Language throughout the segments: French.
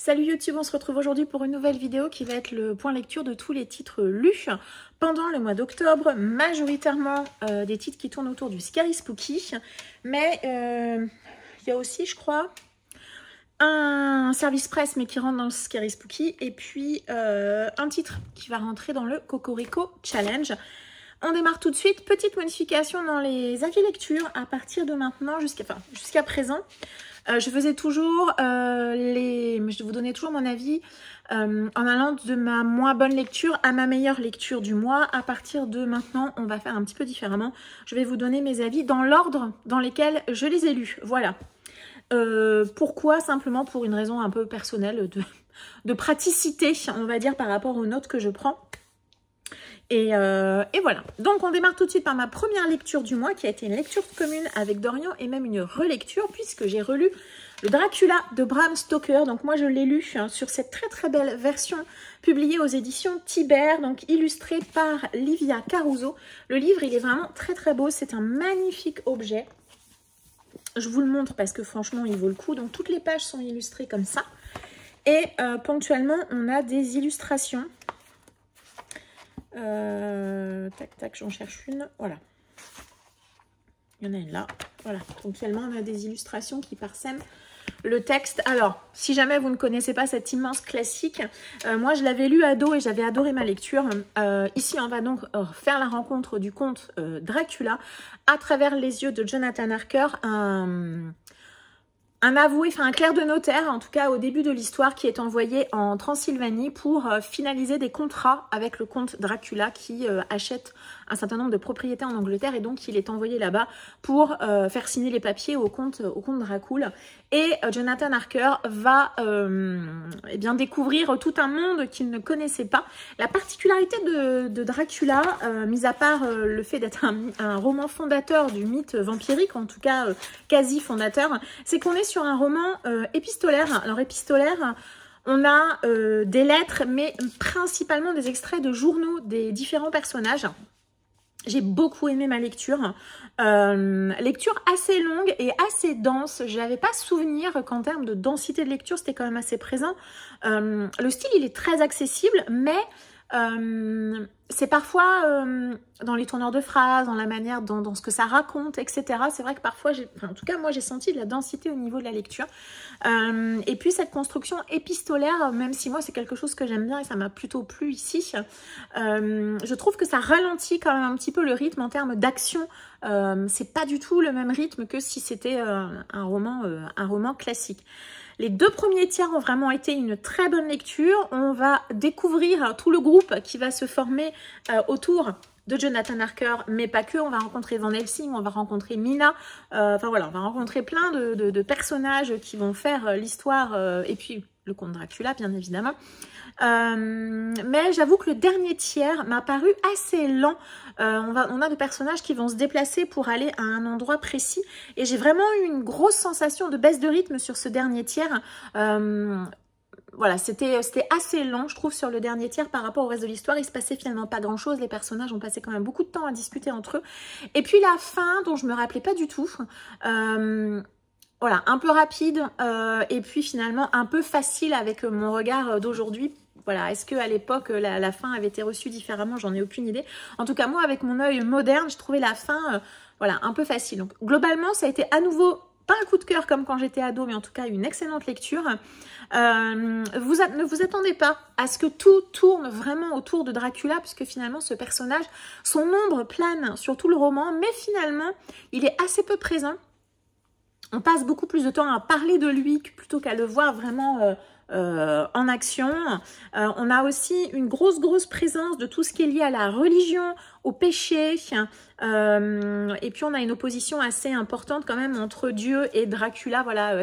Salut YouTube, on se retrouve aujourd'hui pour une nouvelle vidéo qui va être le point lecture de tous les titres lus pendant le mois d'octobre, majoritairement des titres qui tournent autour du Scary Spooky, mais il y a aussi, je crois, un service presse mais qui rentre dans le Scary Spooky, et puis un titre qui va rentrer dans le Cocorico Challenge. On démarre tout de suite. Petite modification dans les avis lecture à partir de maintenant jusqu'à présent. Je faisais toujours je vous donnais toujours mon avis en allant de ma moins bonne lecture à ma meilleure lecture du mois. À partir de maintenant, on va faire un petit peu différemment. Je vais vous donner mes avis dans l'ordre dans lesquels je les ai lus. Voilà. Pourquoi? Simplement pour une raison un peu personnelle de praticité, on va dire, par rapport aux notes que je prends. Et voilà, donc on démarre tout de suite par ma première lecture du mois qui a été une lecture commune avec Dorian et même une relecture puisque j'ai relu le Dracula de Bram Stoker. Donc moi je l'ai lu sur cette très très belle version publiée aux éditions Tiber, donc illustrée par Livia Caruso. Le livre il est vraiment très très beau, c'est un magnifique objet. Je vous le montre parce que franchement il vaut le coup. Donc toutes les pages sont illustrées comme ça et ponctuellement on a des illustrations. Tac tac, j'en cherche une, voilà, il y en a une là, voilà, ponctuellement on a des illustrations qui parsèment le texte. Alors si jamais vous ne connaissez pas cet immense classique, moi je l'avais lu ado et j'avais adoré ma lecture. Ici on va donc faire la rencontre du comte Dracula à travers les yeux de Jonathan Harker, un avoué, enfin un clerc de notaire, en tout cas au début de l'histoire, qui est envoyé en Transylvanie pour finaliser des contrats avec le comte Dracula qui achète un certain nombre de propriétés en Angleterre, et donc il est envoyé là-bas pour faire signer les papiers au comte Dracula. Et Jonathan Harker va eh bien découvrir tout un monde qu'il ne connaissait pas. La particularité de Dracula, mis à part le fait d'être un roman fondateur du mythe vampirique, en tout cas quasi fondateur, c'est qu'on est sur un roman épistolaire. Alors épistolaire, on a des lettres, mais principalement des extraits de journaux des différents personnages. J'ai beaucoup aimé ma lecture. Lecture assez longue et assez dense. Je n'avais pas souvenir qu'en termes de densité de lecture, c'était quand même assez présent. Le style, il est très accessible, mais c'est parfois dans les tourneurs de phrases, dans la manière, dans ce que ça raconte, etc. C'est vrai que parfois, en tout cas, moi, j'ai senti de la densité au niveau de la lecture. Et puis, cette construction épistolaire, même si moi, c'est quelque chose que j'aime bien et ça m'a plutôt plu ici, je trouve que ça ralentit quand même un petit peu le rythme en termes d'action. C'est pas du tout le même rythme que si c'était un roman classique. Les deux premiers tiers ont vraiment été une très bonne lecture. On va découvrir tout le groupe qui va se former autour de Jonathan Harker, mais pas que. On va rencontrer Van Helsing, on va rencontrer Mina. Enfin voilà, on va rencontrer plein de personnages qui vont faire l'histoire. Et puis le comte Dracula, bien évidemment. Mais j'avoue que le dernier tiers m'a paru assez lent. On a des personnages qui vont se déplacer pour aller à un endroit précis et j'ai vraiment eu une grosse sensation de baisse de rythme sur ce dernier tiers. Voilà, c'était assez lent, je trouve, sur le dernier tiers par rapport au reste de l'histoire. Il se passait finalement pas grand chose. Les personnages ont passé quand même beaucoup de temps à discuter entre eux. Et puis la fin, dont je me rappelais pas du tout. Voilà, un peu rapide et puis finalement un peu facile avec mon regard d'aujourd'hui. Voilà, est-ce qu'à l'époque, la fin avait été reçue différemment? J'en ai aucune idée. En tout cas, moi, avec mon œil moderne, je trouvais la fin voilà, un peu facile. Donc, globalement, ça a été à nouveau, pas un coup de cœur comme quand j'étais ado, mais en tout cas, une excellente lecture. Ne vous attendez pas à ce que tout tourne vraiment autour de Dracula, puisque finalement, ce personnage, son ombre plane sur tout le roman, mais finalement, il est assez peu présent. On passe beaucoup plus de temps à parler de lui plutôt qu'à le voir vraiment en action. On a aussi une grosse présence de tout ce qui est lié à la religion, au péché. Et puis on a une opposition assez importante quand même entre Dieu et Dracula. Voilà,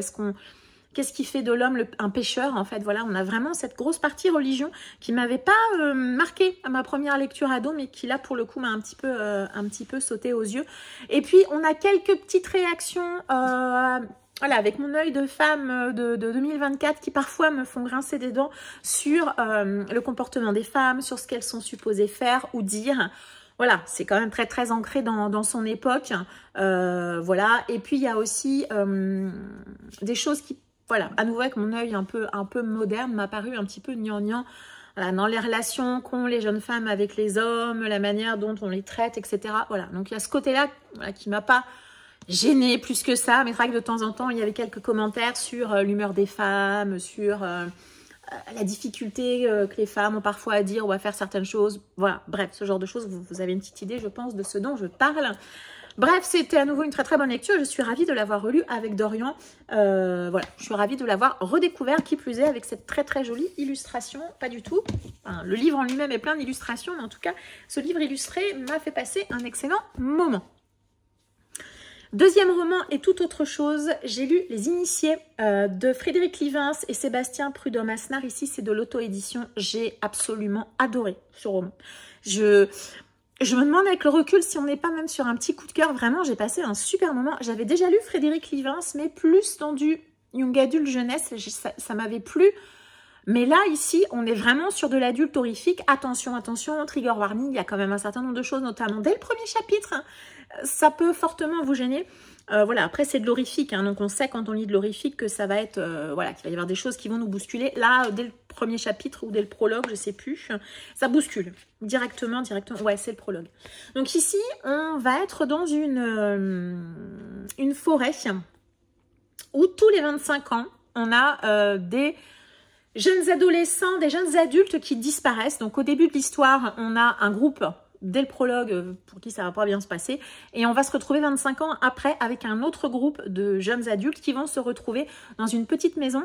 qu'est-ce qui fait de l'homme un pécheur, en fait? Voilà, on a vraiment cette grosse partie religion qui m'avait pas marqué à ma première lecture ado, mais qui là, pour le coup, m'a un petit peu sauté aux yeux. Et puis, on a quelques petites réactions, voilà, avec mon œil de femme de 2024 qui parfois me font grincer des dents sur le comportement des femmes, sur ce qu'elles sont supposées faire ou dire. Voilà, c'est quand même très ancré dans son époque. Voilà, et puis il y a aussi des choses qui voilà, à nouveau avec mon œil un peu moderne, m'a paru un petit peu gnangnan. Voilà, dans les relations qu'ont les jeunes femmes avec les hommes, la manière dont on les traite, etc. Voilà, donc il y a ce côté-là voilà, qui m'a pas gênée plus que ça, mais c'est vrai que de temps en temps, il y avait quelques commentaires sur l'humeur des femmes, sur la difficulté que les femmes ont parfois à dire ou à faire certaines choses. Voilà, bref, ce genre de choses, vous avez une petite idée, je pense, de ce dont je parle. Bref, c'était à nouveau une très très bonne lecture. Je suis ravie de l'avoir relu avec Dorian. Voilà, je suis ravie de l'avoir redécouvert, qui plus est, avec cette très très jolie illustration. Pas du tout. Enfin, le livre en lui-même est plein d'illustrations, mais en tout cas, ce livre illustré m'a fait passer un excellent moment. Deuxième roman et tout autre chose, j'ai lu Les Initiés de Frédéric Livens et Sébastien Prudhomme-Asnard. Ici, c'est de l'auto-édition. J'ai absolument adoré ce roman. Je me demande avec le recul si on n'est pas même sur un petit coup de cœur. Vraiment, j'ai passé un super moment. J'avais déjà lu Frédéric Livens, mais plus dans du young adulte jeunesse. Ça m'avait plu. Mais là, ici, on est vraiment sur de l'adulte horrifique. Attention, attention, trigger warning. Il y a quand même un certain nombre de choses, notamment dès le premier chapitre. Ça peut fortement vous gêner. Voilà, après, c'est de l'horrifique. Hein, donc, on sait quand on lit de l'horrifique que ça va être... voilà, qu'il va y avoir des choses qui vont nous bousculer. Là, dès le premier chapitre ou dès le prologue, je ne sais plus, ça bouscule. Directement. Ouais, c'est le prologue. Donc, ici, on va être dans une forêt où tous les 25 ans, on a des... jeunes adolescents, des jeunes adultes qui disparaissent. Donc, au début de l'histoire, on a un groupe, dès le prologue, pour qui ça va pas bien se passer. Et on va se retrouver 25 ans après avec un autre groupe de jeunes adultes qui vont se retrouver dans une petite maison.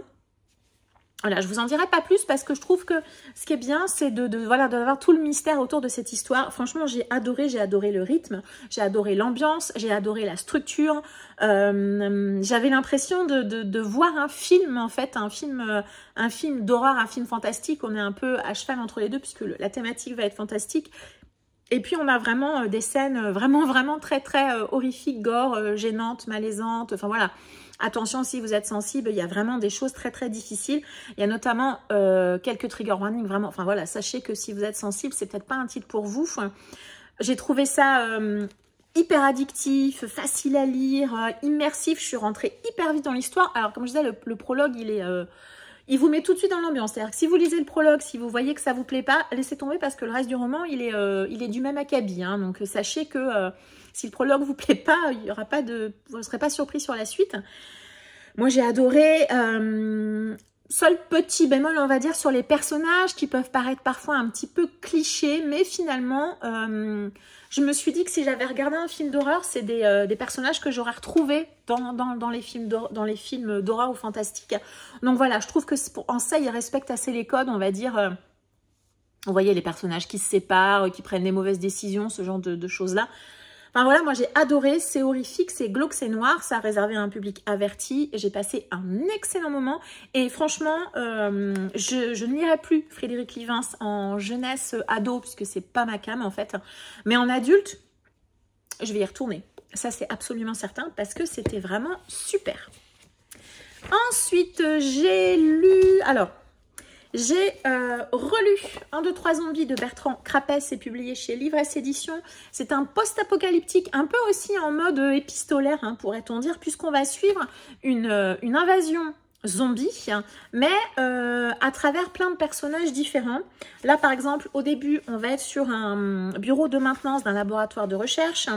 Voilà, je vous en dirai pas plus parce que je trouve que ce qui est bien, c'est voilà, d'avoir tout le mystère autour de cette histoire. Franchement, j'ai adoré le rythme, j'ai adoré l'ambiance, j'ai adoré la structure. J'avais l'impression de voir un film, en fait, un film d'horreur, un film fantastique. On est un peu à cheval entre les deux puisque la thématique va être fantastique. Et puis, on a vraiment des scènes vraiment très horrifiques, gore, gênantes, malaisantes. Enfin, voilà. Attention, si vous êtes sensible, il y a vraiment des choses très difficiles. Il y a notamment quelques trigger warnings, vraiment. Enfin, voilà, sachez que si vous êtes sensible, c'est peut-être pas un titre pour vous. J'ai trouvé ça hyper addictif, facile à lire, immersif. Je suis rentrée hyper vite dans l'histoire. Alors, comme je disais, le prologue, il vous met tout de suite dans l'ambiance. C'est-à-dire que si vous lisez le prologue, si vous voyez que ça vous plaît pas, laissez tomber parce que le reste du roman, il est du même acabit. Hein. Donc, sachez que si le prologue vous plaît pas, il y aura pas vous ne serez pas surpris sur la suite. Moi, j'ai adoré. Seul petit bémol, on va dire, sur les personnages qui peuvent paraître parfois un petit peu clichés, mais finalement, je me suis dit que si j'avais regardé un film d'horreur, c'est des personnages que j'aurais retrouvés dans les films d'horreur ou fantastiques. Donc voilà, je trouve que en ça, ils respectent assez les codes, on va dire. Vous voyez, les personnages qui se séparent, qui prennent des mauvaises décisions, ce genre de choses-là. Enfin voilà, moi j'ai adoré, c'est horrifique, c'est glauque, c'est noir, ça a réservé à un public averti. J'ai passé un excellent moment et franchement, je ne lirai plus Frédéric Livens en jeunesse ado, puisque c'est pas ma came en fait. Mais en adulte, je vais y retourner. Ça c'est absolument certain parce que c'était vraiment super. Ensuite, j'ai lu... Alors... j'ai relu 1, 2, 3 zombies de Bertrand Crapès, c'est publié chez Livresse Éditions. C'est un post-apocalyptique, un peu aussi en mode épistolaire, hein, pourrait-on dire, puisqu'on va suivre une invasion zombie, mais à travers plein de personnages différents. Là, par exemple, au début, on va être sur un bureau de maintenance d'un laboratoire de recherche.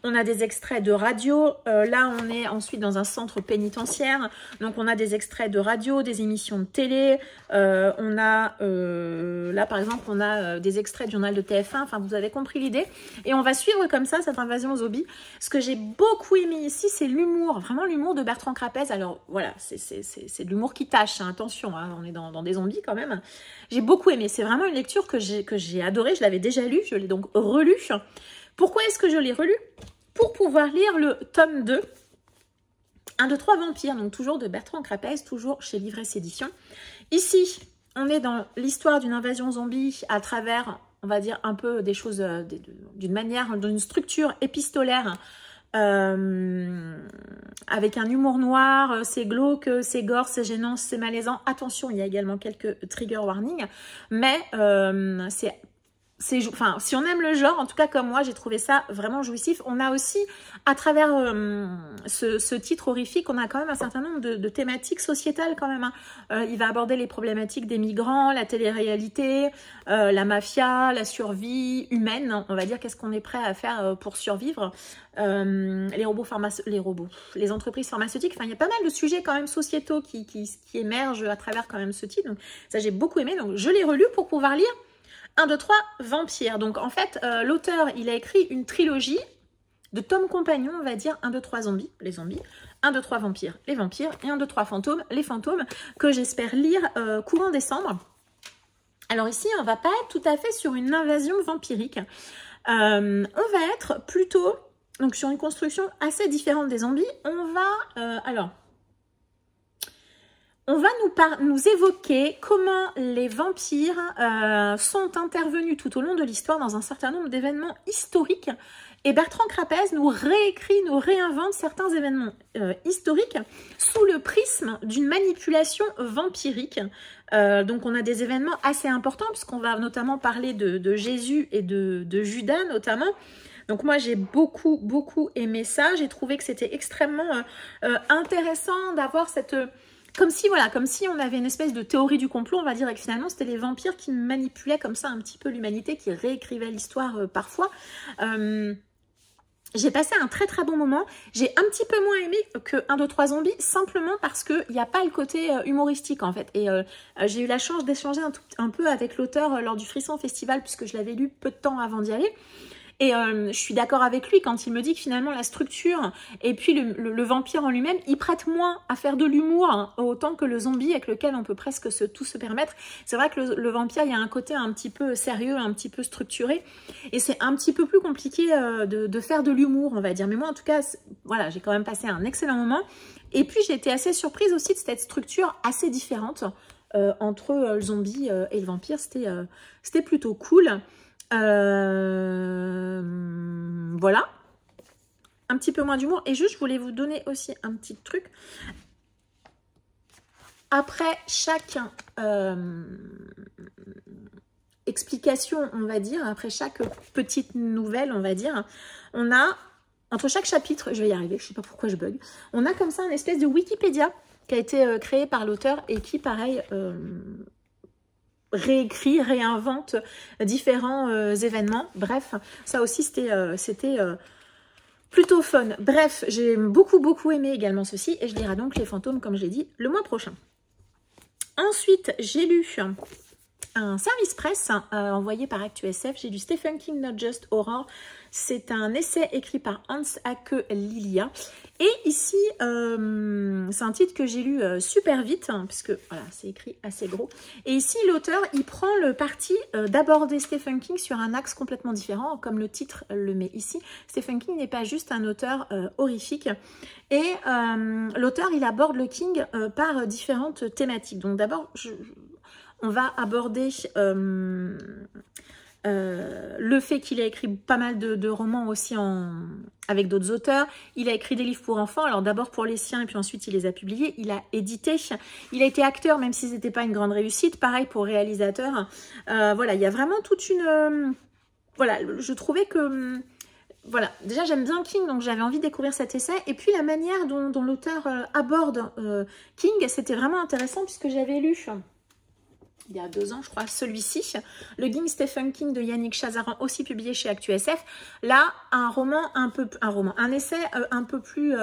On a des extraits de radio. Là, on est ensuite dans un centre pénitentiaire. Donc, on a des extraits de radio, des émissions de télé. On a, là, par exemple, on a des extraits du journal de TF1. Enfin, vous avez compris l'idée. Et on va suivre comme ça cette invasion zombie. Ce que j'ai beaucoup aimé ici, c'est l'humour. Vraiment l'humour de Bertrand Crapès. Alors, voilà, c'est de l'humour qui tâche. Hein, attention, hein, on est dans des zombies quand même. J'ai beaucoup aimé. C'est vraiment une lecture que j'ai adorée. Je l'avais déjà lue. Je l'ai donc relue. Pourquoi est-ce que je l'ai relu? Pour pouvoir lire le tome 2, 1, 2, 3 vampires, donc toujours de Bertrand Crapès, toujours chez Livresse Éditions. Ici, on est dans l'histoire d'une invasion zombie à travers, on va dire, un peu des choses, d'une manière, d'une structure épistolaire, avec un humour noir, c'est glauque, c'est gore, c'est gênant, c'est malaisant. Attention, il y a également quelques trigger warnings, mais enfin, si on aime le genre, en tout cas comme moi, j'ai trouvé ça vraiment jouissif. On a aussi, à travers ce titre horrifique, on a quand même un certain nombre de thématiques sociétales quand même. Hein. Il va aborder les problématiques des migrants, la télé-réalité, la mafia, la survie humaine. On va dire qu'est-ce qu'on est prêt à faire pour survivre. Les entreprises pharmaceutiques. Enfin, il y a pas mal de sujets quand même sociétaux qui émergent à travers quand même ce titre. Donc ça, j'ai beaucoup aimé. Donc je l'ai relu pour pouvoir lire 1, 2, 3, Vampire. Donc en fait, l'auteur, il a écrit une trilogie de tomes compagnons, on va dire 1, 2, 3 zombies, les zombies, 1, 2, 3 vampires, les vampires, et 1, 2, 3 fantômes, les fantômes, que j'espère lire courant décembre. Alors ici, on va pas être tout à fait sur une invasion vampirique. On va être plutôt donc sur une construction assez différente des zombies. On va on va nous évoquer comment les vampires sont intervenus tout au long de l'histoire dans un certain nombre d'événements historiques. Et Bertrand Crapez nous réécrit, nous réinvente certains événements historiques sous le prisme d'une manipulation vampirique. Donc on a des événements assez importants puisqu'on va notamment parler de Jésus et de Judas notamment. Donc moi j'ai beaucoup aimé ça. J'ai trouvé que c'était extrêmement intéressant d'avoir cette... Comme si on avait une espèce de théorie du complot, on va dire, et que finalement c'était les vampires qui manipulaient comme ça un petit peu l'humanité, qui réécrivaient l'histoire parfois. J'ai passé un très bon moment. J'ai un petit peu moins aimé que 1, 2, 3 zombies, simplement parce qu'il n'y a pas le côté humoristique en fait. Et j'ai eu la chance d'échanger un peu avec l'auteur lors du Frisson Festival, puisque je l'avais lu peu de temps avant d'y aller. Et je suis d'accord avec lui quand il me dit que finalement la structure et puis le vampire en lui-même, il prête moins à faire de l'humour hein, autant que le zombie avec lequel on peut presque tout se permettre. C'est vrai que le vampire, il y a un côté un petit peu sérieux, un petit peu structuré et c'est un petit peu plus compliqué de faire de l'humour, on va dire. Mais moi en tout cas, voilà, j'ai quand même passé un excellent moment. Et puis j'ai été assez surprise aussi de cette structure assez différente entre le zombie et le vampire. C'était plutôt cool. Voilà, un petit peu moins d'humour. Et juste, je voulais vous donner aussi un petit truc. Après chaque explication, on va dire, après chaque petite nouvelle, on va dire, on a, entre chaque chapitre, je vais y arriver, je sais pas pourquoi je bug, on a comme ça une espèce de Wikipédia qui a été créé par l'auteur et qui, pareil... réécrit, réinvente différents événements. Bref, ça aussi c'était plutôt fun. Bref, j'ai beaucoup aimé également ceci et je lirai donc Les Fantômes, comme je l'ai dit, le mois prochain. Ensuite, j'ai lu un service presse envoyé par ActuSF. J'ai lu Stephen King, Not Just Horror. C'est un essai écrit par Hans Ake Lilia. Et ici, c'est un titre que j'ai lu super vite, hein, puisque voilà, c'est écrit assez gros. Et ici, l'auteur, il prend le parti d'aborder Stephen King sur un axe complètement différent, comme le titre le met ici. Stephen King n'est pas juste un auteur horrifique. Et l'auteur, il aborde le King par différentes thématiques. Donc d'abord, on va aborder le fait qu'il a écrit pas mal de romans aussi avec d'autres auteurs. Il a écrit des livres pour enfants, alors d'abord pour les siens et puis ensuite il les a publiés. Il a édité, il a été acteur même si c'était pas une grande réussite. Pareil pour réalisateur. Voilà, il y a vraiment toute une... voilà, je trouvais que... Voilà, déjà j'aime bien King, donc j'avais envie de découvrir cet essai. Et puis la manière dont l'auteur aborde King, c'était vraiment intéressant puisque j'avais lu... il y a 2 ans, je crois, celui-ci, le King Stephen King de Yannick Chazaran, aussi publié chez ActuSF. Là, un essai un peu plus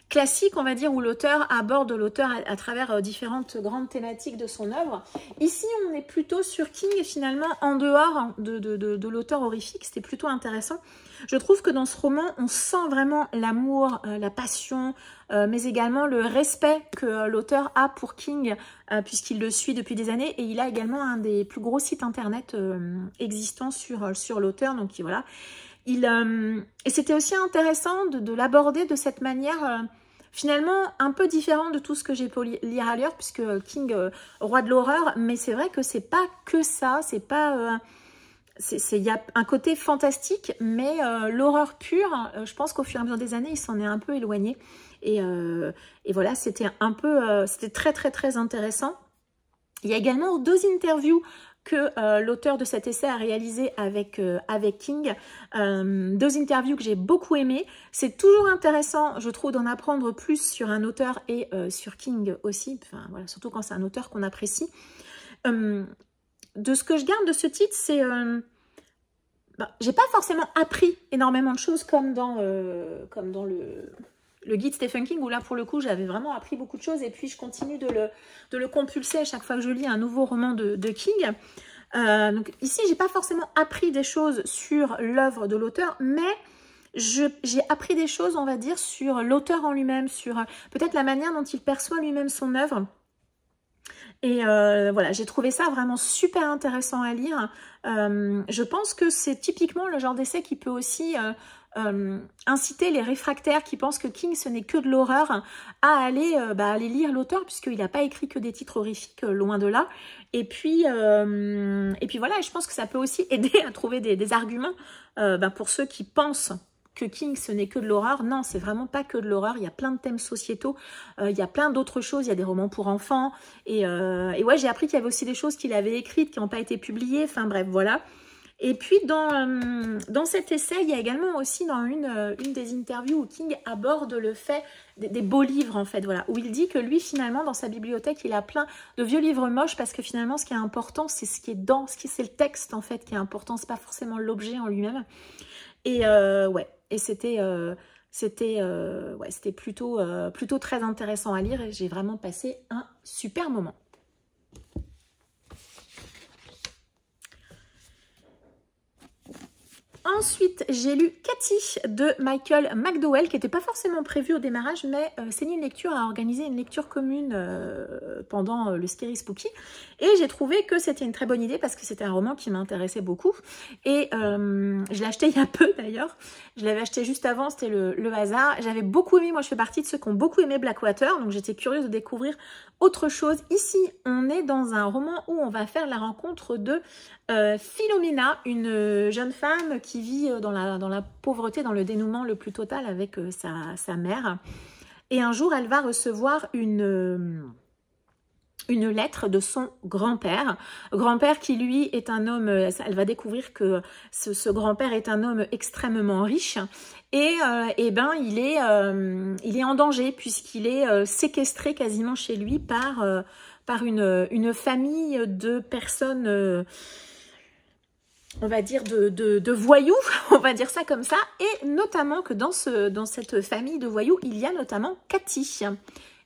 classique, on va dire, où l'auteur aborde l'auteur à travers différentes grandes thématiques de son œuvre. Ici, on est plutôt sur King et finalement en dehors de l'auteur horrifique. C'était plutôt intéressant. Je trouve que dans ce roman, on sent vraiment l'amour, la passion, mais également le respect que l'auteur a pour King, puisqu'il le suit depuis des années. Et il a également un des plus gros sites internet existants sur l'auteur. Donc voilà. Et c'était aussi intéressant de l'aborder de cette manière... finalement un peu différent de tout ce que j'ai pu lire ailleurs, puisque King, roi de l'horreur, mais c'est vrai que c'est pas que ça, c'est pas... il y a un côté fantastique, mais l'horreur pure, je pense qu'au fur et à mesure des années, il s'en est un peu éloigné. Et voilà, c'était un peu... c'était très intéressant. Il y a également 2 interviews que l'auteur de cet essai a réalisé avec King. 2 interviews que j'ai beaucoup aimées. C'est toujours intéressant, je trouve, d'en apprendre plus sur un auteur et sur King aussi, enfin, voilà, surtout quand c'est un auteur qu'on apprécie. De ce que je garde de ce titre, c'est... j'ai pas forcément appris énormément de choses comme dans le guide Stephen King, où là, pour le coup, j'avais vraiment appris beaucoup de choses. Et puis, je continue de le compulser à chaque fois que je lis un nouveau roman de King. Donc, ici, j'ai pas forcément appris des choses sur l'œuvre de l'auteur, mais j'ai appris des choses, on va dire, sur l'auteur en lui-même, sur peut-être la manière dont il perçoit lui-même son œuvre. Et voilà, j'ai trouvé ça vraiment super intéressant à lire. Je pense que c'est typiquement le genre d'essai qui peut aussi inciter les réfractaires qui pensent que King ce n'est que de l'horreur à aller lire l'auteur, puisqu'il n'a pas écrit que des titres horrifiques, loin de là. Et puis voilà, je pense que ça peut aussi aider à trouver des arguments pour ceux qui pensent que King, ce n'est que de l'horreur. Non, c'est vraiment pas que de l'horreur. Il y a plein de thèmes sociétaux. Il y a plein d'autres choses. Il y a des romans pour enfants. Et ouais, j'ai appris qu'il y avait aussi des choses qu'il avait écrites qui n'ont pas été publiées. Enfin bref, voilà. Et puis, dans cet essai, il y a également aussi dans une des interviews où King aborde le fait des beaux livres, en fait, voilà, où il dit que lui, finalement, dans sa bibliothèque, il a plein de vieux livres moches parce que finalement, ce qui est important, c'est ce qui est c'est le texte, en fait, qui est important. C'est pas forcément l'objet en lui-même. Et ouais, et c'était plutôt très intéressant à lire et j'ai vraiment passé un super moment. Ensuite, j'ai lu Cathy de Michael McDowell, qui n'était pas forcément prévu au démarrage, mais Céline Lecture a organisé une lecture commune pendant le Scary Spooky. Et j'ai trouvé que c'était une très bonne idée parce que c'était un roman qui m'intéressait beaucoup. Et je l'ai acheté il y a peu d'ailleurs. Je l'avais acheté juste avant, c'était le hasard. J'avais beaucoup aimé, moi je fais partie de ceux qui ont beaucoup aimé Blackwater, donc j'étais curieuse de découvrir autre chose. Ici, on est dans un roman où on va faire la rencontre de Philomena, une jeune femme qui vit dans la pauvreté, dans le dénouement le plus total avec sa mère. Et un jour, elle va recevoir une lettre de son grand-père. Grand-père qui, lui, est un homme... Elle va découvrir que ce grand-père est un homme extrêmement riche. Et il est en danger puisqu'il est séquestré quasiment chez lui par une famille de personnes... on va dire de voyous, on va dire ça comme ça, et notamment que dans cette famille de voyous, il y a notamment Cathy.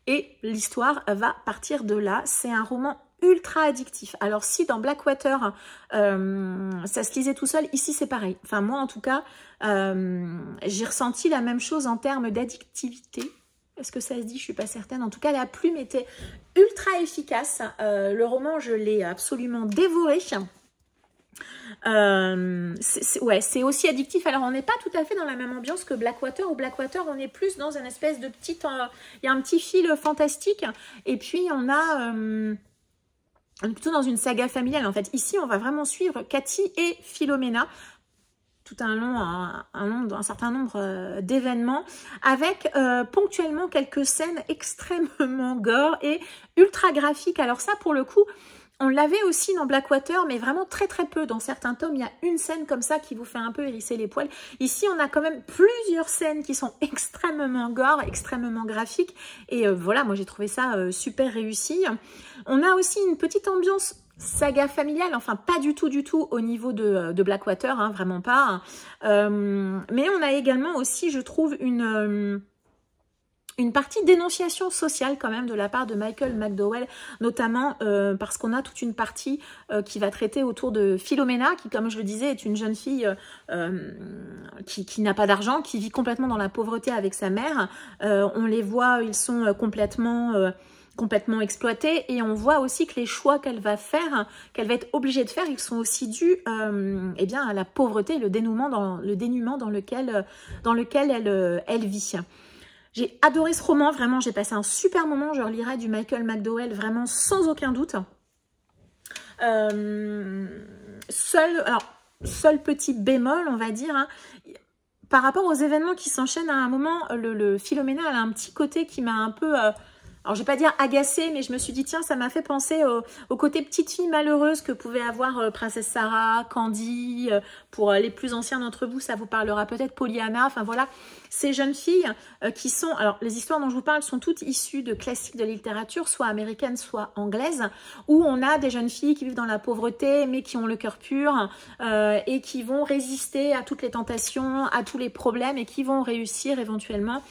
Et l'histoire va partir de là. C'est un roman ultra addictif. Alors si dans Blackwater, ça se lisait tout seul, ici c'est pareil. Enfin moi en tout cas, j'ai ressenti la même chose en termes d'addictivité. Est-ce que ça se dit? Je suis pas certaine. En tout cas, la plume était ultra efficace. Le roman, je l'ai absolument dévoré. C'est aussi addictif. Alors on n'est pas tout à fait dans la même ambiance que Blackwater. Au Blackwater on est plus dans une espèce de petite, il y a un petit fil fantastique et puis on est plutôt dans une saga familiale en fait. Ici on va vraiment suivre Cathy et Philomena, tout un certain nombre d'événements avec ponctuellement quelques scènes extrêmement gore et ultra graphiques. Alors ça pour le coup, on l'avait aussi dans Blackwater, mais vraiment très très peu. Dans certains tomes, il y a une scène comme ça qui vous fait un peu hérisser les poils. Ici, on a quand même plusieurs scènes qui sont extrêmement gore, extrêmement graphiques. Et voilà, moi j'ai trouvé ça super réussi. On a aussi une petite ambiance saga familiale, enfin pas du tout au niveau de Blackwater, hein, vraiment pas. Mais on a également aussi, je trouve, une partie dénonciation sociale quand même de la part de Michael McDowell, notamment parce qu'on a toute une partie qui va traiter autour de Philomena, qui comme je le disais est une jeune fille qui n'a pas d'argent, qui vit complètement dans la pauvreté avec sa mère. On les voit, ils sont complètement exploités et on voit aussi que les choix qu'elle va faire, qu'elle va être obligée de faire, ils sont aussi dus eh bien, à la pauvreté, le dénuement dans lequel elle vit. J'ai adoré ce roman, vraiment, j'ai passé un super moment, je relirai du Michael McDowell, vraiment sans aucun doute. Seul petit bémol, on va dire, hein, par rapport aux événements qui s'enchaînent à un moment, le Philomena, elle a un petit côté qui m'a un peu alors je vais pas dire agacée, mais je me suis dit tiens, ça m'a fait penser au côté petite fille malheureuse que pouvait avoir Princesse Sarah, Candy, pour les plus anciens d'entre vous, ça vous parlera peut-être, Pollyanna, enfin voilà, ces jeunes filles qui sont, alors les histoires dont je vous parle sont toutes issues de classiques de littérature, soit américaines, soit anglaises, où on a des jeunes filles qui vivent dans la pauvreté, mais qui ont le cœur pur, et qui vont résister à toutes les tentations, à tous les problèmes, et qui vont réussir éventuellement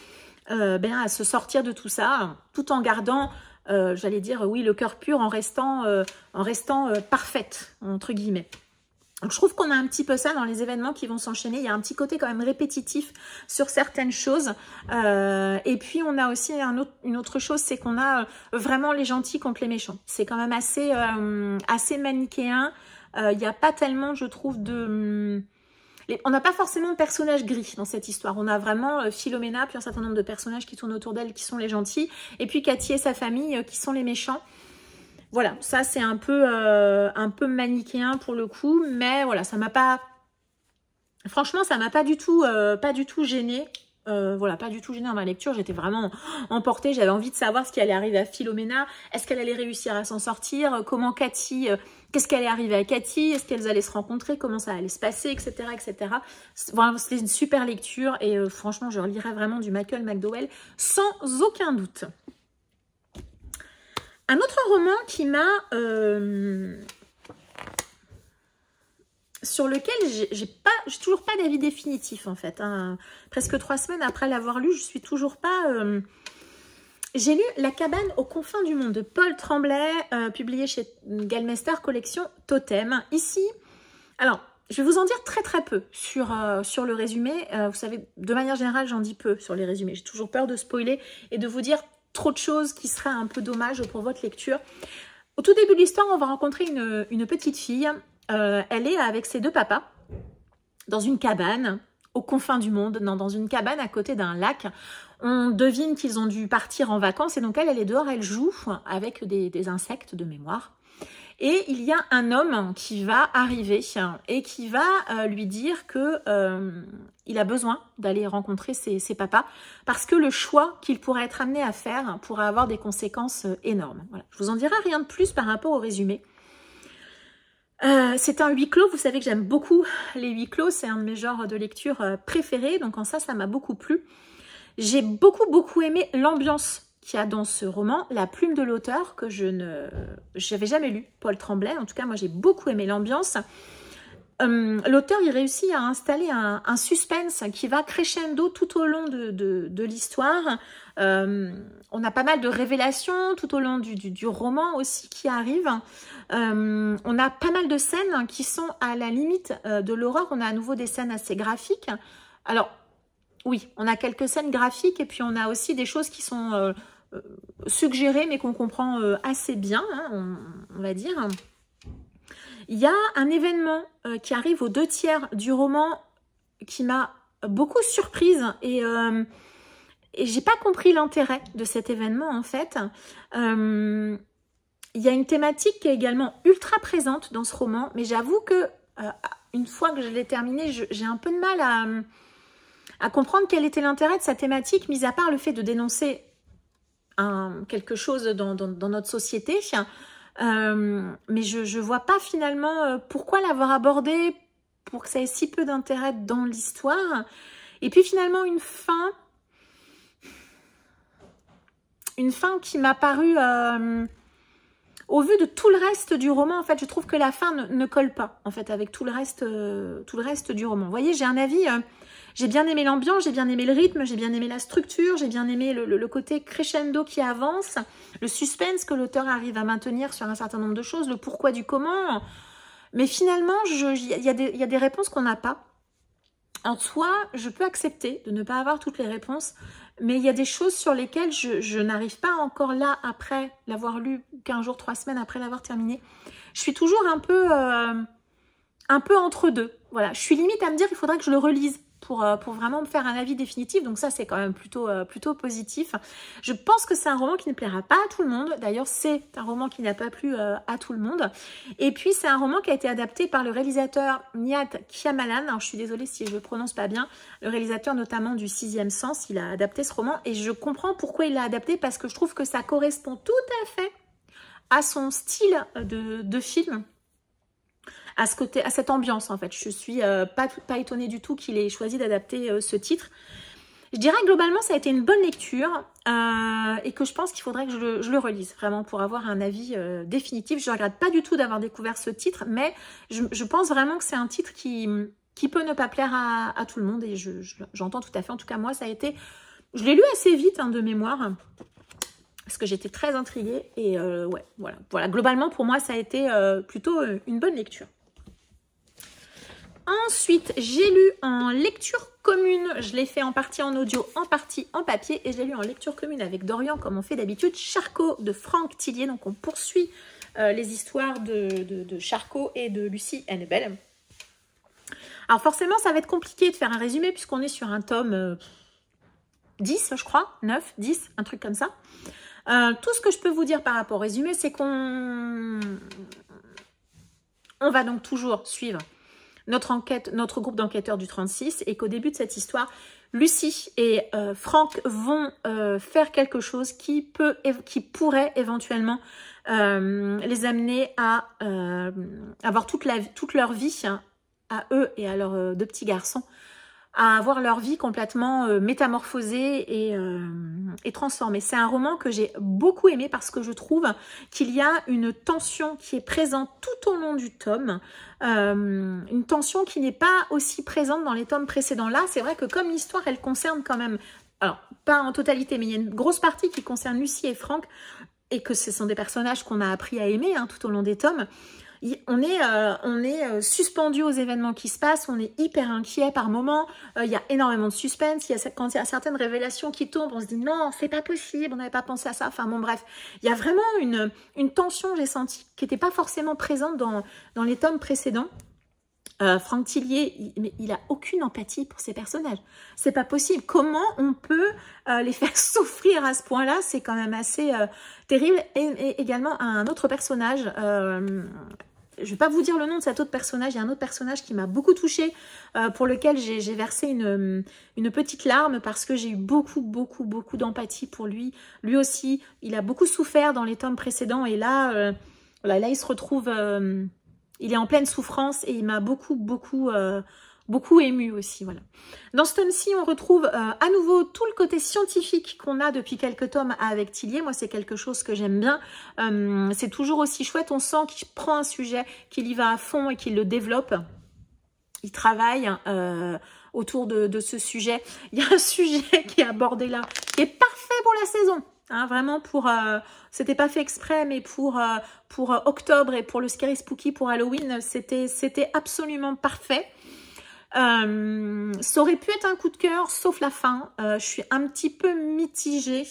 à se sortir de tout ça, tout en gardant, j'allais dire, oui, le cœur pur, en restant parfaite, entre guillemets. Donc, je trouve qu'on a un petit peu ça dans les événements qui vont s'enchaîner. Il y a un petit côté quand même répétitif sur certaines choses. Et puis, on a aussi une autre chose, c'est qu'on a vraiment les gentils contre les méchants. C'est quand même assez manichéen. Il n'y a pas tellement, je trouve, on n'a pas forcément de personnages gris dans cette histoire. On a vraiment Philomena, puis un certain nombre de personnages qui tournent autour d'elle, qui sont les gentils. Et puis Cathy et sa famille, qui sont les méchants. Voilà, ça c'est un peu manichéen pour le coup. Mais voilà, ça m'a pas... Franchement, ça m'a pas du tout gênée. Voilà, pas du tout gênée dans ma lecture. J'étais vraiment emportée. J'avais envie de savoir ce qui allait arriver à Philomena. Est-ce qu'elle allait réussir à s'en sortir? Comment Cathy... Qu'est-ce qu'elle est arrivée à Cathy? Est-ce qu'elles allaient se rencontrer? Comment ça allait se passer? Etc. etc. Voilà, c'était une super lecture. Et franchement, je relirai vraiment du Michael McDowell sans aucun doute. Un autre roman qui m'a... sur lequel j'ai toujours pas d'avis définitif en fait. Hein. Presque 3 semaines après l'avoir lu, je suis toujours pas... J'ai lu La cabane aux confins du monde de Paul Tremblay, publié chez Galmester, collection Totem. Ici, alors, je vais vous en dire très très peu sur le résumé. Vous savez, de manière générale, j'en dis peu sur les résumés. J'ai toujours peur de spoiler et de vous dire trop de choses qui seraient un peu dommage pour votre lecture. Au tout début de l'histoire, on va rencontrer une petite fille. Elle est avec ses 2 papas dans une cabane aux confins du monde, dans une cabane à côté d'un lac. On devine qu'ils ont dû partir en vacances et donc elle est dehors, elle joue avec des insectes de mémoire. Et il y a un homme qui va arriver et qui va lui dire que il a besoin d'aller rencontrer ses papas parce que le choix qu'il pourrait être amené à faire pourrait avoir des conséquences énormes. Voilà. Je vous en dirai rien de plus par rapport au résumé. C'est un huis clos, vous savez que j'aime beaucoup les huis clos, c'est un de mes genres de lecture préférés, donc en ça m'a beaucoup plu. J'ai beaucoup aimé l'ambiance qu'il y a dans ce roman, la plume de l'auteur que j'avais jamais lu, Paul Tremblay, en tout cas moi j'ai beaucoup aimé l'ambiance. L'auteur il réussit à installer un suspense qui va crescendo tout au long de l'histoire. On a pas mal de révélations tout au long du roman aussi qui arrivent. On a pas mal de scènes qui sont à la limite de l'horreur. On a à nouveau des scènes assez graphiques. Alors, oui, on a quelques scènes graphiques et puis on a aussi des choses qui sont suggérées mais qu'on comprend assez bien, hein, on va dire. Il y a un événement qui arrive aux 2/3 du roman qui m'a beaucoup surprise et j'ai pas compris l'intérêt de cet événement en fait. Il y a une thématique qui est également ultra présente dans ce roman, mais j'avoue que une fois que je l'ai terminé, j'ai un peu de mal à comprendre quel était l'intérêt de sa thématique, mis à part le fait de dénoncer quelque chose dans notre société. Mais je vois pas finalement pourquoi l'avoir abordé pour que ça ait si peu d'intérêt dans l'histoire. Et puis finalement une fin qui m'a paru... au vu de tout le reste du roman, en fait, je trouve que la fin ne colle pas, en fait, avec tout le reste du roman. Vous voyez, j'ai un avis, j'ai bien aimé l'ambiance, j'ai bien aimé le rythme, j'ai bien aimé la structure, j'ai bien aimé le côté crescendo qui avance, le suspense que l'auteur arrive à maintenir sur un certain nombre de choses, le pourquoi du comment. Mais finalement, il y a des réponses qu'on n'a pas. En soi, je peux accepter de ne pas avoir toutes les réponses, mais il y a des choses sur lesquelles je n'arrive pas encore là, après l'avoir lu 15 jours, 3 semaines après l'avoir terminé. Je suis toujours un peu entre deux. Voilà, je suis limite à me dire qu'il faudrait que je le relise pour vraiment me faire un avis définitif. Donc ça, c'est quand même plutôt positif. Je pense que c'est un roman qui ne plaira pas à tout le monde. D'ailleurs, c'est un roman qui n'a pas plu à tout le monde. Et puis, c'est un roman qui a été adapté par le réalisateur Nihat Kayamalan. Alors, je suis désolée si je ne le prononce pas bien. Le réalisateur notamment du Sixième Sens, il a adapté ce roman. Et je comprends pourquoi il l'a adapté, parce que je trouve que ça correspond tout à fait à son style de film. À cette ambiance en fait. Je suis pas étonnée du tout qu'il ait choisi d'adapter ce titre. Je dirais que globalement ça a été une bonne lecture et que je pense qu'il faudrait que je le relise vraiment pour avoir un avis définitif. Je ne regrette pas du tout d'avoir découvert ce titre, mais je pense vraiment que c'est un titre qui peut ne pas plaire à tout le monde et j'entends tout à fait. En tout cas moi ça a été... Je l'ai lu assez vite de mémoire parce que j'étais très intriguée et ouais, voilà. Globalement pour moi ça a été plutôt une bonne lecture. Ensuite, j'ai lu en lecture commune, je l'ai fait en partie en audio, en partie en papier, et je l'ai lu en lecture commune avec Dorian, comme on fait d'habitude, Charcot de Franck Tillier. Donc on poursuit les histoires de Charcot et de Lucie Hennebel. Alors forcément, ça va être compliqué de faire un résumé, puisqu'on est sur un tome 10, je crois, 9, 10, un truc comme ça. Tout ce que je peux vous dire par rapport au résumé, c'est qu'on va donc toujours suivre notre groupe d'enquêteurs du 36 et qu'au début de cette histoire, Lucie et Franck vont faire quelque chose qui pourrait éventuellement les amener à avoir toute leur vie, à eux et à leurs deux petits garçons, à avoir leur vie complètement métamorphosée et transformée. C'est un roman que j'ai beaucoup aimé parce que je trouve qu'il y a une tension qui est présente tout au long du tome, une tension qui n'est pas aussi présente dans les tomes précédents. Là, c'est vrai que comme l'histoire, elle concerne quand même, alors pas en totalité, mais il y a une grosse partie qui concerne Lucie et Franck, et que ce sont des personnages qu'on a appris à aimer tout au long des tomes. On est suspendu aux événements qui se passent, on est hyper inquiet par moments, il y a énormément de suspense, quand il y a certaines révélations qui tombent, on se dit non, c'est pas possible, on n'avait pas pensé à ça, enfin bon bref, il y a vraiment une tension, j'ai senti, qui n'était pas forcément présente dans les tomes précédents. Franck Tillier, il a aucune empathie pour ces personnages. C'est pas possible. Comment on peut les faire souffrir à ce point-là? C'est quand même assez terrible. Et également un autre personnage. Je ne vais pas vous dire le nom de cet autre personnage. Il y a un autre personnage qui m'a beaucoup touchée, pour lequel j'ai versé une petite larme parce que j'ai eu beaucoup d'empathie pour lui. Lui aussi, il a beaucoup souffert dans les tomes précédents et là il se retrouve... il est en pleine souffrance et il m'a beaucoup ému aussi. Voilà. Dans ce tome-ci, on retrouve à nouveau tout le côté scientifique qu'on a depuis quelques tomes avec Tillier. Moi, c'est quelque chose que j'aime bien. C'est toujours aussi chouette. On sent qu'il prend un sujet, qu'il y va à fond et qu'il le développe. Il travaille autour de ce sujet. Il y a un sujet qui est abordé là, qui est parfait pour la saison. Vraiment c'était pas fait exprès, mais pour octobre et pour le Scary Spooky, pour Halloween, c'était absolument parfait. Ça aurait pu être un coup de cœur, sauf la fin. Je suis un petit peu mitigée,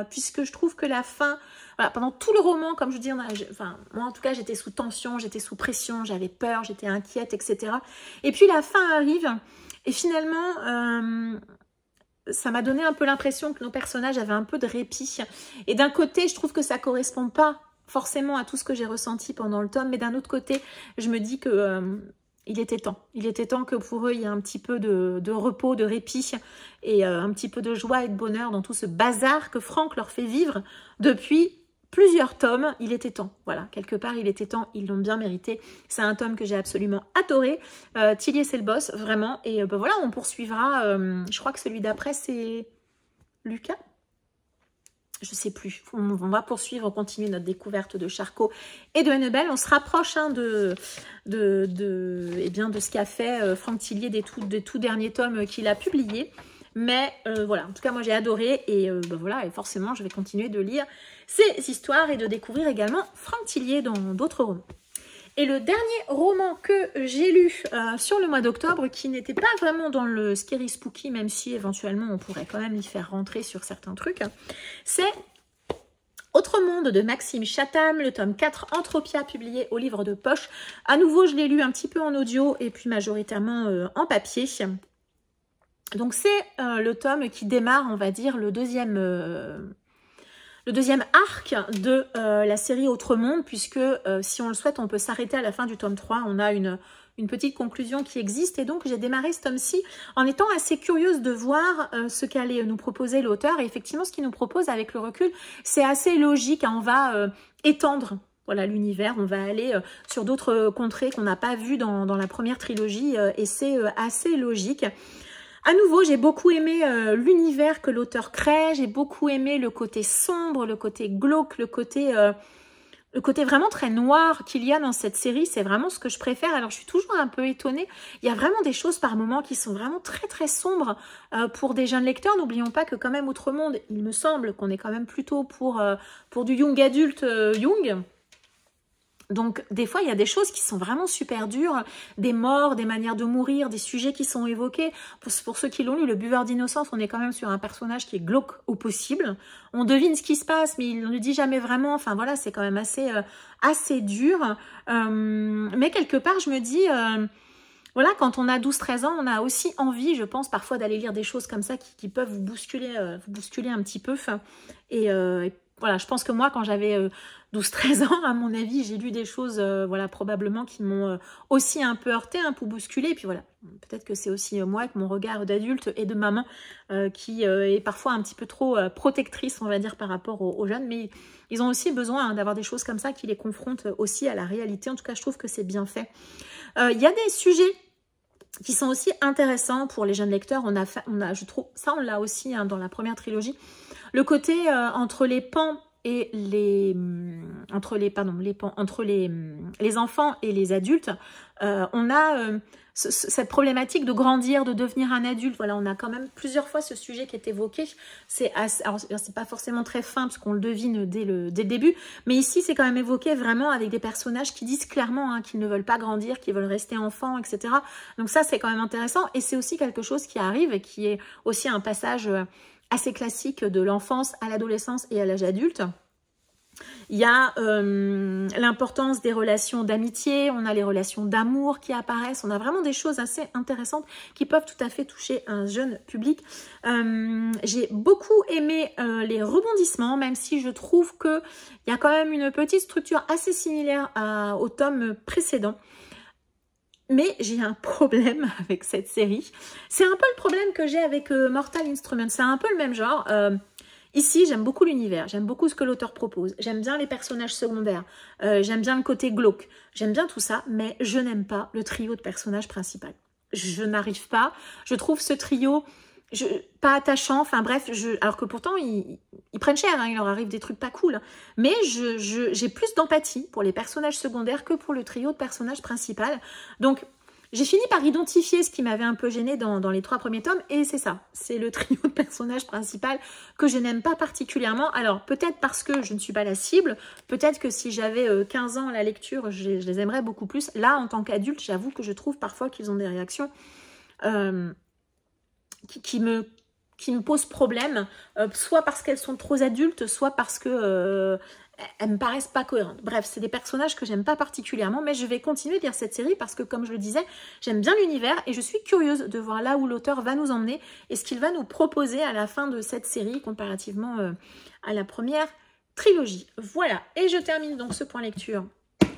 puisque je trouve que la fin, voilà, pendant tout le roman, comme je dis, moi en tout cas, j'étais sous tension, j'étais sous pression, j'avais peur, j'étais inquiète, etc. Et puis la fin arrive, et finalement... ça m'a donné un peu l'impression que nos personnages avaient un peu de répit. Et d'un côté, je trouve que ça ne correspond pas forcément à tout ce que j'ai ressenti pendant le tome. Mais d'un autre côté, je me dis que il était temps. Il était temps que pour eux, il y ait un petit peu de repos, de répit et un petit peu de joie et de bonheur dans tout ce bazar que Franck leur fait vivre depuis plusieurs tomes. Il était temps. Voilà, quelque part, il était temps. Ils l'ont bien mérité. C'est un tome que j'ai absolument adoré. Tillier, c'est le boss, vraiment. Et voilà, on poursuivra. Je crois que celui d'après, c'est Lucas. Je sais plus. On va poursuivre, continuer notre découverte de Charcot et de Hennebel. On se rapproche de ce qu'a fait Franck Tillier des tout derniers tomes qu'il a publiés. Mais voilà, en tout cas, moi, j'ai adoré. Et voilà, et forcément, je vais continuer de lire ces histoires et de découvrir également Franck Tillier dans d'autres romans. Et le dernier roman que j'ai lu sur le mois d'octobre, qui n'était pas vraiment dans le Scary Spooky, même si éventuellement on pourrait quand même y faire rentrer sur certains trucs, c'est Autre monde de Maxime Chatham, le tome 4, Entropia, publié au livre de poche. À nouveau, je l'ai lu un petit peu en audio et puis majoritairement en papier. Donc c'est le tome qui démarre, on va dire, le deuxième arc de la série Autre Monde, puisque si on le souhaite, on peut s'arrêter à la fin du tome 3. On a une petite conclusion qui existe, et donc j'ai démarré ce tome-ci en étant assez curieuse de voir ce qu'allait nous proposer l'auteur. Et effectivement, ce qu'il nous propose avec le recul, c'est assez logique, hein. On va étendre, voilà, l'univers, on va aller sur d'autres contrées qu'on n'a pas vues dans la première trilogie, et c'est assez logique. À nouveau, j'ai beaucoup aimé l'univers que l'auteur crée, j'ai beaucoup aimé le côté sombre, le côté glauque, le côté vraiment très noir qu'il y a dans cette série. C'est vraiment ce que je préfère. Alors, je suis toujours un peu étonnée. Il y a vraiment des choses par moments qui sont vraiment très très sombres pour des jeunes lecteurs. N'oublions pas que quand même, Autre Monde, il me semble qu'on est quand même plutôt pour du young adulte young. Donc, des fois, il y a des choses qui sont vraiment super dures, des morts, des manières de mourir, des sujets qui sont évoqués. Pour ceux qui l'ont lu, Le Buveur d'innocence, on est quand même sur un personnage qui est glauque au possible. On devine ce qui se passe, mais il ne le dit jamais vraiment. Enfin, voilà, c'est quand même assez dur. Mais quelque part, je me dis... voilà, quand on a 12-13 ans, on a aussi envie, je pense, parfois d'aller lire des choses comme ça qui peuvent vous bousculer un petit peu. Et voilà, je pense que moi, quand j'avais 12-13 ans, à mon avis, j'ai lu des choses, voilà, probablement qui m'ont aussi un peu heurté, un peu bousculé. Et puis voilà, peut-être que c'est aussi moi, avec mon regard d'adulte et de maman, qui est parfois un petit peu trop protectrice, on va dire, par rapport aux jeunes. Mais ils ont aussi besoin d'avoir des choses comme ça qui les confrontent aussi à la réalité. En tout cas, je trouve que c'est bien fait. Il y a des sujets qui sont aussi intéressants pour les jeunes lecteurs. Je trouve, ça on l'a aussi hein, dans la première trilogie. Le côté entre les pans et les enfants et les adultes, on a cette problématique de grandir, de devenir un adulte. Voilà, on a quand même plusieurs fois ce sujet qui est évoqué. C'est pas forcément très fin parce qu'on le devine dès le début, mais ici c'est quand même évoqué vraiment avec des personnages qui disent clairement hein, qu'ils ne veulent pas grandir, qu'ils veulent rester enfants, etc. Donc ça c'est quand même intéressant, et c'est aussi quelque chose qui arrive et qui est aussi un passage assez classique de l'enfance à l'adolescence et à l'âge adulte. Il y a l'importance des relations d'amitié, on a les relations d'amour qui apparaissent, on a vraiment des choses assez intéressantes qui peuvent tout à fait toucher un jeune public. J'ai beaucoup aimé les rebondissements, même si je trouve qu'il y a quand même une petite structure assez similaire au tome précédent. Mais j'ai un problème avec cette série. C'est un peu le problème que j'ai avec Mortal Instruments. C'est un peu le même genre. Ici, j'aime beaucoup l'univers. J'aime beaucoup ce que l'auteur propose. J'aime bien les personnages secondaires. J'aime bien le côté glauque. J'aime bien tout ça. Mais je n'aime pas le trio de personnages principaux. Je n'arrive pas. Je trouve ce trio pas attachant. Enfin bref, alors que pourtant, ils prennent cher. Hein, il leur arrive des trucs pas cool. Mais j'ai plus d'empathie pour les personnages secondaires que pour le trio de personnages principaux. Donc, j'ai fini par identifier ce qui m'avait un peu gêné dans les 3 premiers tomes, et c'est ça. C'est le trio de personnages principaux que je n'aime pas particulièrement. Alors, peut-être parce que je ne suis pas la cible, peut-être que si j'avais 15 ans à la lecture, je les aimerais beaucoup plus. Là, en tant qu'adulte, j'avoue que je trouve parfois qu'ils ont des réactions qui me posent problème, soit parce qu'elles sont trop adultes, soit parce que... elles me paraissent pas cohérentes. Bref, c'est des personnages que j'aime pas particulièrement, mais je vais continuer de lire cette série parce que, comme je le disais, j'aime bien l'univers et je suis curieuse de voir là où l'auteur va nous emmener et ce qu'il va nous proposer à la fin de cette série comparativement à la première trilogie. Voilà, et je termine donc ce point lecture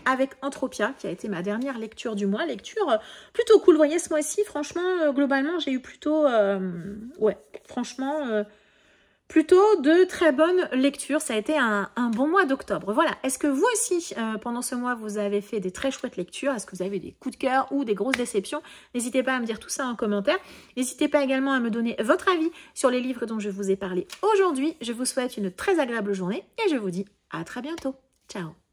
avec Entropia, qui a été ma dernière lecture du mois. Lecture plutôt cool. Vous voyez, ce mois-ci, franchement, globalement, j'ai eu plutôt... ouais, franchement... plutôt de très bonnes lectures. Ça a été un bon mois d'octobre. Voilà. Est-ce que vous aussi, pendant ce mois, vous avez fait des très chouettes lectures? Est-ce que vous avez des coups de cœur ou des grosses déceptions? N'hésitez pas à me dire tout ça en commentaire. N'hésitez pas également à me donner votre avis sur les livres dont je vous ai parlé aujourd'hui. Je vous souhaite une très agréable journée et je vous dis à très bientôt. Ciao!